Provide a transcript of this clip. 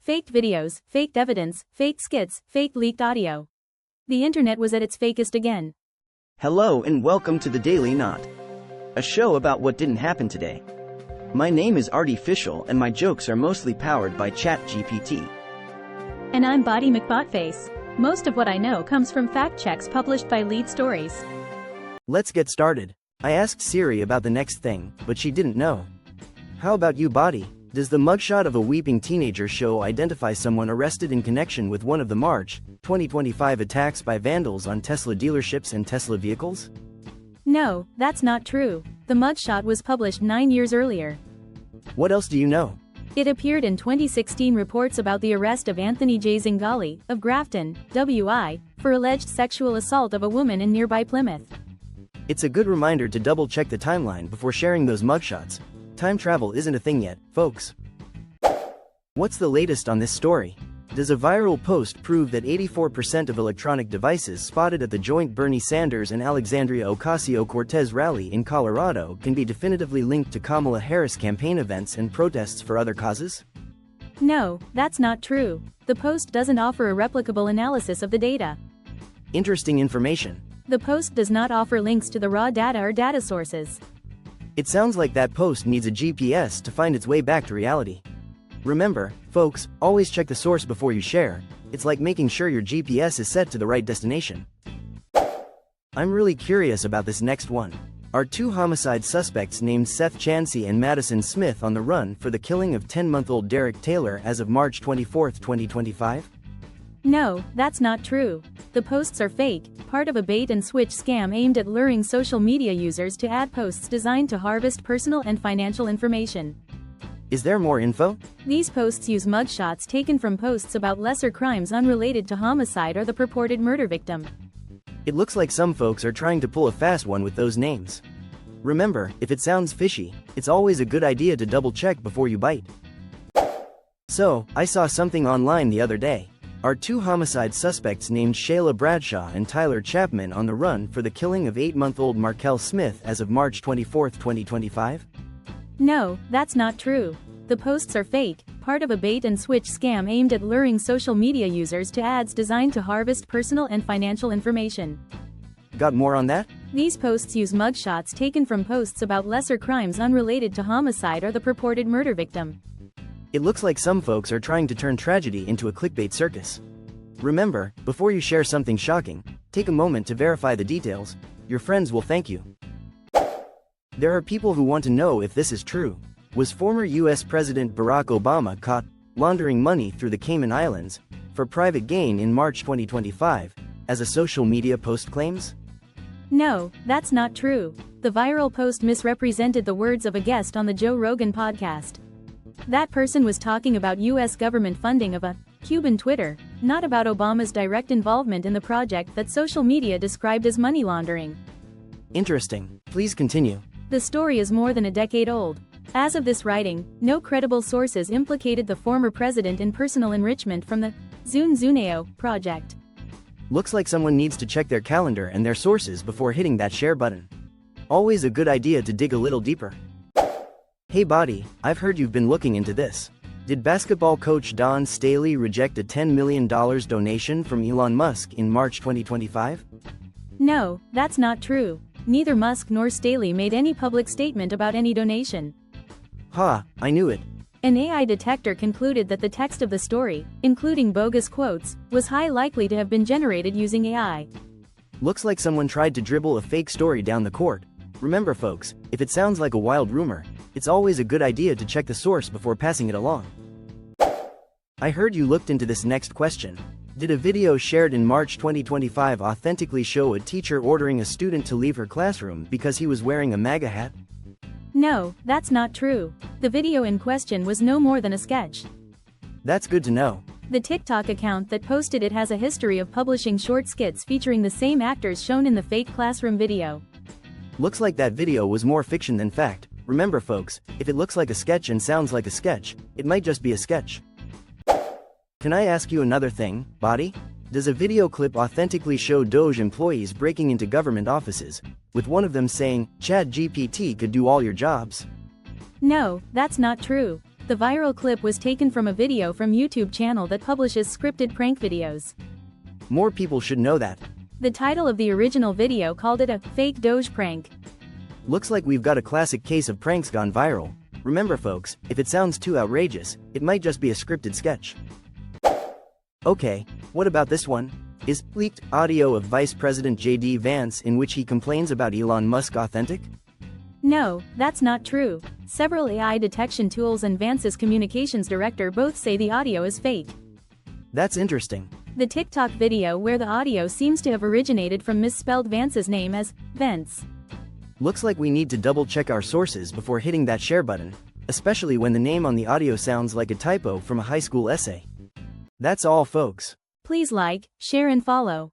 Faked videos, faked evidence, faked skits, fake leaked audio. The internet was at its fakest again. Hello and welcome to the Daily Knot, a show about what didn't happen today. My name is Artificial and my jokes are mostly powered by ChatGPT. And I'm Body McBotface. Most of what I know comes from fact checks published by Lead Stories. Let's get started. I asked Siri about the next thing, but she didn't know. How about you, Body? Does the mugshot of a weeping teenager show identify someone arrested in connection with one of the March 2025 attacks by vandals on Tesla dealerships and Tesla vehicles? No, that's not true. The mugshot was published 9 years earlier. What else do you know? It appeared in 2016 reports about the arrest of Anthony J. Zingali, of Grafton, WI, for alleged sexual assault of a woman in nearby Plymouth. It's a good reminder to double-check the timeline before sharing those mugshots. Time travel isn't a thing yet, folks. What's the latest on this story? Does a viral post prove that 84% of electronic devices spotted at the joint Bernie Sanders and Alexandria Ocasio-Cortez rally in Colorado can be definitively linked to Kamala Harris campaign events and protests for other causes? No, that's not true. The post doesn't offer a replicable analysis of the data. Interesting information. The post does not offer links to the raw data or data sources. It sounds like that post needs a GPS to find its way back to reality. Remember, folks, always check the source before you share. It's like making sure your GPS is set to the right destination. I'm really curious about this next one. Are two homicide suspects named Seth Chancey and Madison Smith on the run for the killing of 10-month-old Derek Taylor as of March 24, 2025? No, that's not true. The posts are fake, part of a bait-and-switch scam aimed at luring social media users to add posts designed to harvest personal and financial information. Is there more info? These posts use mugshots taken from posts about lesser crimes unrelated to homicide or the purported murder victim. It looks like some folks are trying to pull a fast one with those names. Remember, if it sounds fishy, it's always a good idea to double-check before you bite. So, I saw something online the other day. Are two homicide suspects named Shaila Bradshaw and Tyler Chapman on the run for the killing of 8-month-old Markel Smith as of March 24, 2025? No, that's not true. The posts are fake, part of a bait-and-switch scam aimed at luring social media users to ads designed to harvest personal and financial information. Got more on that? These posts use mugshots taken from posts about lesser crimes unrelated to homicide or the purported murder victim. It looks like some folks are trying to turn tragedy into a clickbait circus. Remember, before you share something shocking, take a moment to verify the details. Your friends will thank you. There are people who want to know if this is true. Was former US President Barack Obama caught laundering money through the Cayman Islands for private gain in March 2025, as a social media post claims? No, that's not true. The viral post misrepresented the words of a guest on the Joe Rogan podcast. That person was talking about US government funding of a Cuban Twitter, not about Obama's direct involvement in the project that social media described as money laundering. Interesting. Please continue. The story is more than a decade old. As of this writing, no credible sources implicated the former president in personal enrichment from the Zunzuneo project. Looks like someone needs to check their calendar and their sources before hitting that share button. Always a good idea to dig a little deeper. Hey Body, I've heard you've been looking into this. Did basketball coach Don Staley reject a $10 million donation from Elon Musk in March 2025? No, that's not true. Neither Musk nor Staley made any public statement about any donation. Ha, I knew it. An AI detector concluded that the text of the story, including bogus quotes, was highly likely to have been generated using AI. Looks like someone tried to dribble a fake story down the court. Remember folks, if it sounds like a wild rumor, it's always a good idea to check the source before passing it along. I heard you looked into this next question. Did a video shared in March 2025 authentically show a teacher ordering a student to leave her classroom because he was wearing a MAGA hat? No, that's not true. The video in question was no more than a sketch. That's good to know. The TikTok account that posted it has a history of publishing short skits featuring the same actors shown in the fake classroom video. Looks like that video was more fiction than fact. Remember folks, if it looks like a sketch and sounds like a sketch, it might just be a sketch. Can I ask you another thing, Body? Does a video clip authentically show DOGE employees breaking into government offices, with one of them saying, ChatGPT could do all your jobs? No, that's not true. The viral clip was taken from a video from YouTube channel that publishes scripted prank videos. More people should know that. The title of the original video called it a fake DOGE prank. Looks like we've got a classic case of pranks gone viral. Remember folks, if it sounds too outrageous, it might just be a scripted sketch. Okay, what about this one? Is leaked audio of Vice President J.D. Vance in which he complains about Elon Musk authentic? No, that's not true. Several AI detection tools and Vance's communications director both say the audio is fake. That's interesting. The TikTok video where the audio seems to have originated from misspelled Vance's name as Vance. Looks like we need to double check our sources before hitting that share button, especially when the name on the audio sounds like a typo from a high school essay. That's all folks. Please like, share and follow.